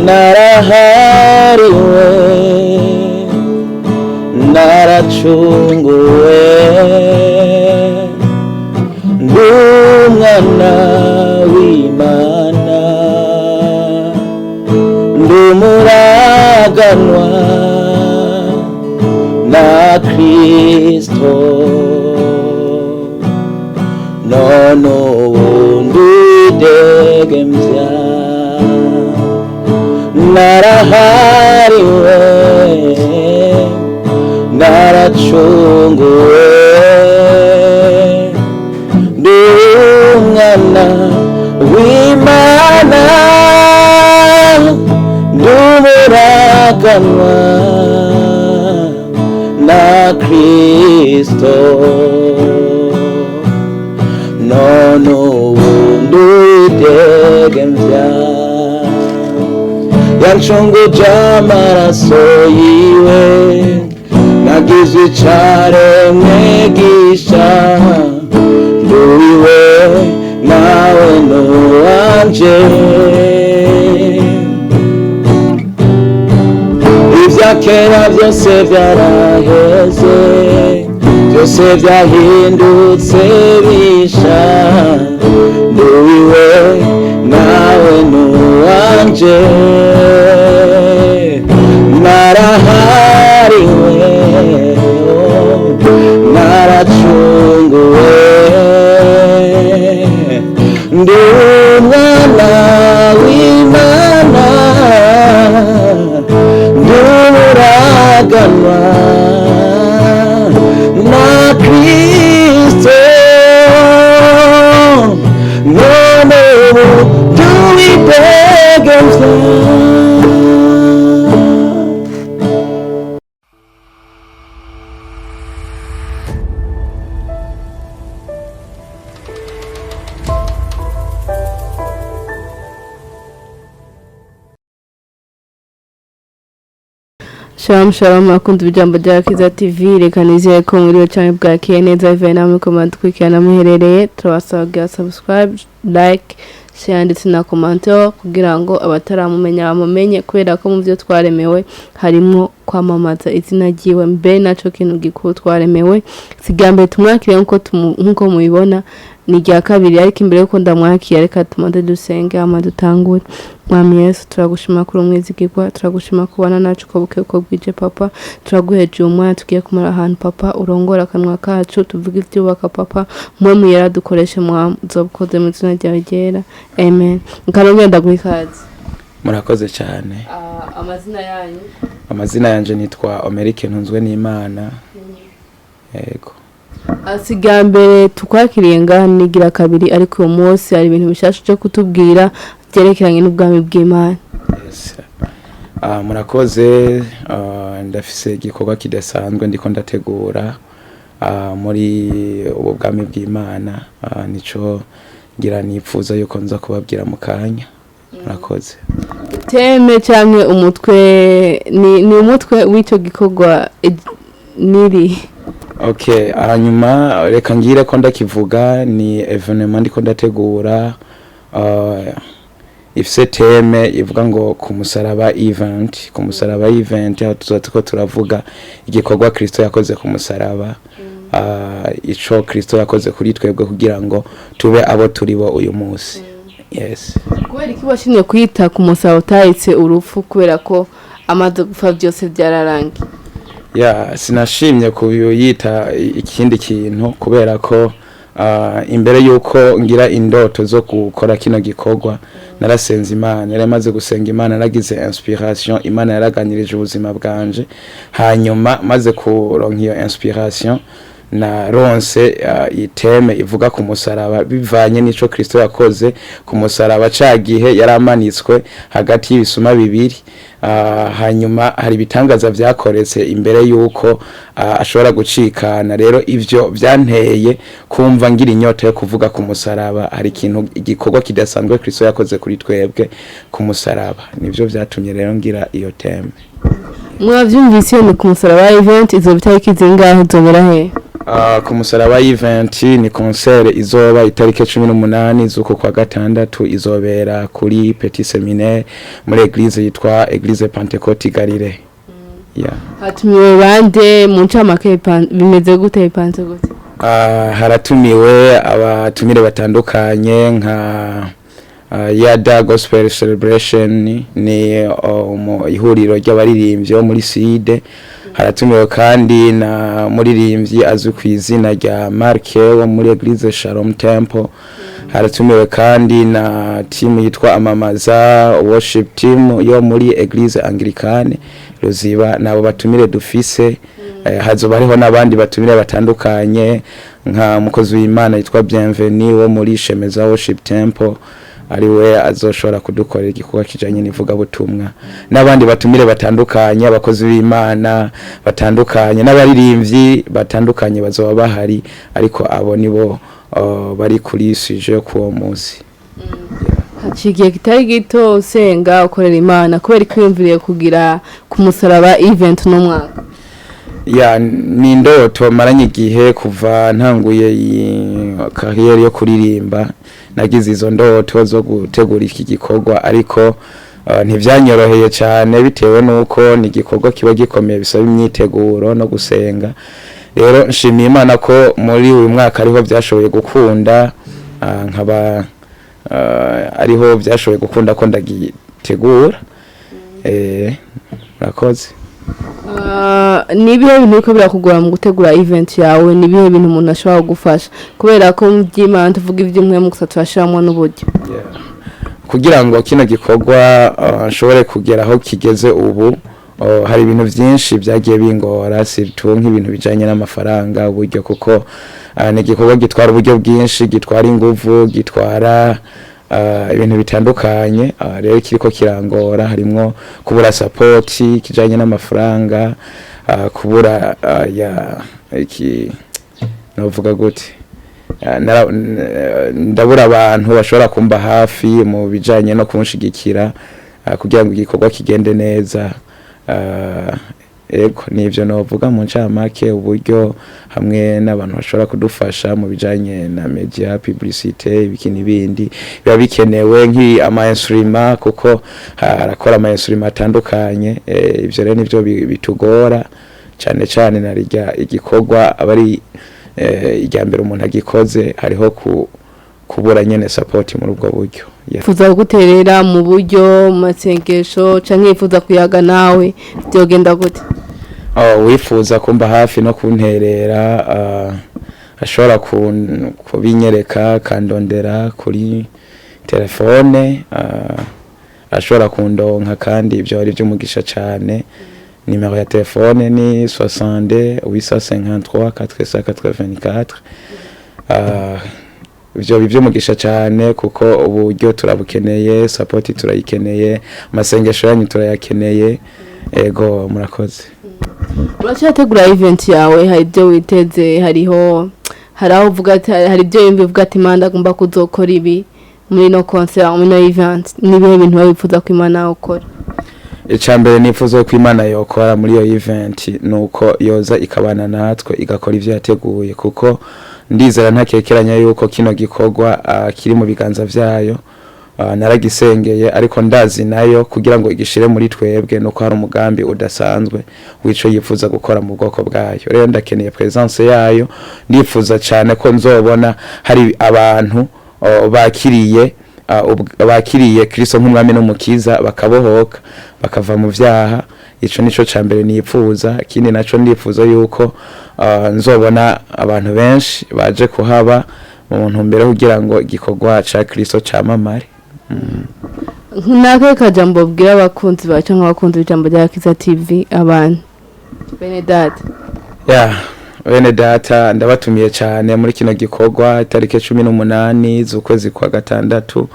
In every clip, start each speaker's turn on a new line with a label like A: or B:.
A: narahariwe naracunguwe ndumwana w'Imana ndumuraganwa na Kristo none ubundi degemvya narahariwe naracunguwe ndumwana w'Imana ndumuraganwa na Kristo none ubundi degemvya yancunguje amaraso yiwe nagize icaremwe gisha nduwiwe nawe nuwanje ivya kera vyose vyaraheze byose vyahindutse bisha nduwiwe nawe nuwanje narahariwe naracunguwe ndumwana w'Imana ndumuraganwa na Kristo none duwidegemvya
B: Shalom akunze ibijambo bya Kiza TV reka nizeye ko muri cyane bwakiye neza bivuye namwe comment kwikirana muherereye turabasaba subscribe like share ndetse na commentaire kugira ngo abataramumenya bamumenye kubera ko mu byo twaremewe harimo kwamamaza izina ryiwe mbe naco kintu gikuru twaremewe sigambe tumwakire nkuko mubibona ni rya kabiri ariko imbere yuko ndamwakira reka tumande dusenge ama dutangure Mwami Yesu turagushima kuri umwizigirwa turagushima kubana nacu ko buke ko bwije papa turaguheje umwana tugiye kumara ahantu papa urongora akanwa kacu tuvuga ivyubaka papa mwe yaradukoreshe mwazobukoze mu izina ryawe ryera amen nkarongenda guhikaze
A: murakoze cyane
B: amazina yanyu
A: amazina yanje nitwa Omelique ntunzwe n'Imana yego
B: asigambere tukwakiriye nigira kabiri ariko uyu munsi hari ibintu bishasha cyo kutubwira byerekeranye n'ubwami bw'Imana.
A: Yes. Murakoze ndafise igikorwa kidasanzwe ndiko ndategura muri ubwami bw'Imana nico ngira nipfuza yuko nza kubabwira mu kanya. Murakoze.
B: Teme cyangwa umutwe ni umutwe w'icyo gikorwa niri.
A: Okay, hanyuma reka ngire ko ndakivuga ni evenement ndiko ndategura ifise teme ivuga ngo ku musaraba event aho tuzatuko turavuga igikorwa Kristo yakoze ku musaraba ico Kristo yakoze kuri twebwe kugira ngo tube abo turibo uyu munsi. Yes.
B: Kubera iki washimye kwita ku musaraba utahitse urupfu kubera ko amaze gupfa byose byararangi.
A: Sinashimye kuyita ikindi kintu kubera ko imbere yuko ngira indoto zo gukora kino gikorwa narasenze Imana yaramaze gusenga Imana nagize inspiration Imana yaraganirije ubuzima bwanje hanyuma maze kuronka iyo inspiration na ronse iteme ivuga ku musaraba bivanye nico Kristo yakoze ku musaraba cagihe yaramanitswe hagati y'ibisuma bibiri hanyuma hari bitangaza vyakoretse imbere yuko ashobora gucikana rero ivyo byanteye kumva ngira inyota yo kuvuga ku musaraba hari ikintu igikorwa kidasanzwe Kristo yakoze kuri twebwe ku musaraba nivyo vyatumye rero ngira iyo teme.
B: Mwavyumvise ni ku musaraba event izo bitari kizingaho zobera he
A: ku musaraba event ni concert izoba itariki 18 z'uko kwa gatandatu, izobera kuri Petit Seminaire muri eglise yitwa Eglise Pentecôte Galilée.
B: Hatumiwe bande mu ncamake bimeze gute ipanze gute?
A: Haratumiwe abatumire batandukanye nka Yada Gospel Celebration, ni ihuriro ry'abaririmbyi bo muri Side. Haratumiwe kandi na muririmbyi azwi ku izina rya Marke wo muri Eglise Shalom Temple. Haratumiwe kandi na team yitwa Amamaza Worship Team yo muri Eglise Anglicane Ruziba. Nabo batumire dufise. Hazoba hariho n'abandi batumire batandukanye nka mukozi w'Imana yitwa Bienvenue wo muri Shemeza Worship Temple, ariwe azoshobora kudukorera igikorwa kijanye n'ivuga butumwa, n'abandi batumire batandukanye, abakozi b'Imana batandukanye n'abaririmbyi batandukanye bazoba bahari, ariko abo nibo bari kuri suje ku munsi.
B: Hacigiye kitari gito usenga ukorera Imana kubera kwiyumviriye kugira ku musaraba event no mwaka.
A: Ni indoto maranye igihe kuva ntanguye kariyeri yo kuririmba. Nagize izo ndoto zo gutegura iki gikorwa, ariko ntivyanyoroheye cyane bitewe nuko ni igikorwa kiba gikomeye, bisaba imyiteguro no gusenga. Rero nshimiye Imana ko muri uyu mwaka ariho byashoboye gukunda, nkaba ariho byashoboye gukunda ko ndagitegura. Murakoze.
B: Nibihe bintu biko birakugora mu gutegura event yawe? Nibihe bintu umuntu ashobora gufasha kubera ko mu by'Imana tuvuga iby'umwe mu gusatwashamo n'uburyo
A: kugira ngo kino gikorwa nshobore kugera aho kigeze ubu? Hari ibintu byinshi byagiye bingora, surtout nk'ibintu bijanye n'amafaranga, uburyo, kuko ni igikorwa gitwara uburyo bwinshi, gitwara ingufu, gitwara ibintu bitandukanye. Rero kiriko kirangora, harimo kubura support kijanye n'amafaranga, kubura iki novuga gute, ndabura abantu bashobora kumba hafi mu bijanye no kunshigikira kugira ngo igikorwa kigende neza. Ego nivyo novuga mu ncamake, uburyo hamwe n'abantu bashobora kudufasha mu bijanye na media publicité, ibikini bindi biba bikenewe nk'i ama instrument, kuko harakora ama instrument atandukanye. Ivyo rero nivyo bitugora cyane narijya igikorwa abari ijya mbere umuntu agikoze, hariho kubura nyene support muri ubwo buryo.
B: Fuza guterera mu buryo masengesho canke ifuza kuyaga nawe byogenda gute?
A: Wifuza kumba hafi no kunterera, ashobora kubinyereka, kandondera kuri telefone, ashobora kundonka, kandi ibyo ari by'umugisha cyane. Nimero ya telefone ni 60 853 484. Ibyo by'umugisha cyane kuko uburyo turabukeneye, support turayikeneye, masengesho yanyu turayakeneye. Ego murakoze.
B: Uracyategura event yawe? Hari ibyo witeze? Hariho aho uvuga ati hari ibyo yumva uvuga ati Imana agomba kuzokora ibi muri no concert, muri no event? Nibihe bintu wifuza ko Imana ukora?
A: Icambere nifuza ko Imana yokora muri iyo event nuko yoza ikabana natwe igakora ivyo yateguye, kuko ndizera ntakekeranya yuko kino gikorwa kiri mu biganza vyayo. Naragisengeye, ariko ndazi nayo kugira ngo igishire muri twebwe nuko hari umugambi udasanzwe wico yifuza gukora mu bwoko bwayo. Rero ndakeneye presence yayo, ndifuza cyane ko nzobona hari abantu bakiriye Kristo nk'umwami n'umukiza, bakabohoka bakava mu vyaha. Ico nico cambere nifuza. Ikindi naco ndifuza yuko nzobona abantu benshi baje kuhaba mu ntumbero kugira ngo igikorwa ca Kristo camamare.
B: Nake kajambo bwira abakunzi bacu nk'abakunzi b'ijambo rya Kiza TV abantu bene data.
A: Bene data, ndabatumiye cyane muri kino gikorwa itariki 18 z'ukwezi kwa gatandatu.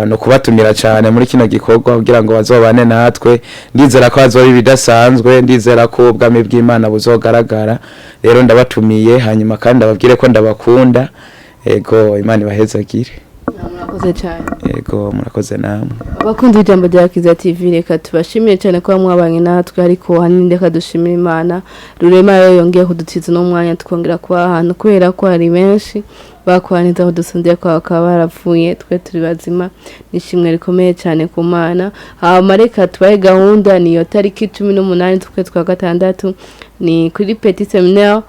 A: No kubatumira cyane muri kino gikorwa kugira ngo bazobane natwe. Ndizera ko azoba bidasanzwe, ndizera ko ubwami bw'Imana buzogaragara. Rero ndabatumiye, hanyuma kandi ababwire ko ndabakunda. Ego Imana ibahezagire.
B: murakoze cyane.
A: yego murakoze namwe.
B: Abakunzi b'ijambo rya Kiza TV reka tubashimiye cyane ko mwabanye natwe ariko hanini reka dushimira Imana rurema yo yongeye kudutiza no mwanya tukongera kuba ahantu kubera ko hari benshi bakwaniriza aho dusondiye kwa bakaba barapfuye twe turi bazima nishimwe rikomeye cyane ku Mana. Reka tubahe gahunda niyo tariki 18 z'ukwezi kwa gatandatu ni kuri Petit Seminaire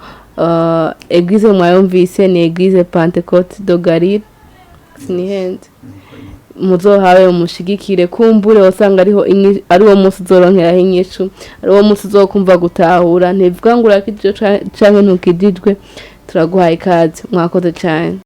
B: Église mwayumvise ni Église Pentecôte de Galil sinihende muzohawe umushigikire kumbure wasanga ari wo munsi uzoronkeraho inyishu ari wo munsi uzokumva gutahura ntivuga ngo urakijijwe canke ntukijijwe turaguhaye ikaze mwakoze cyane.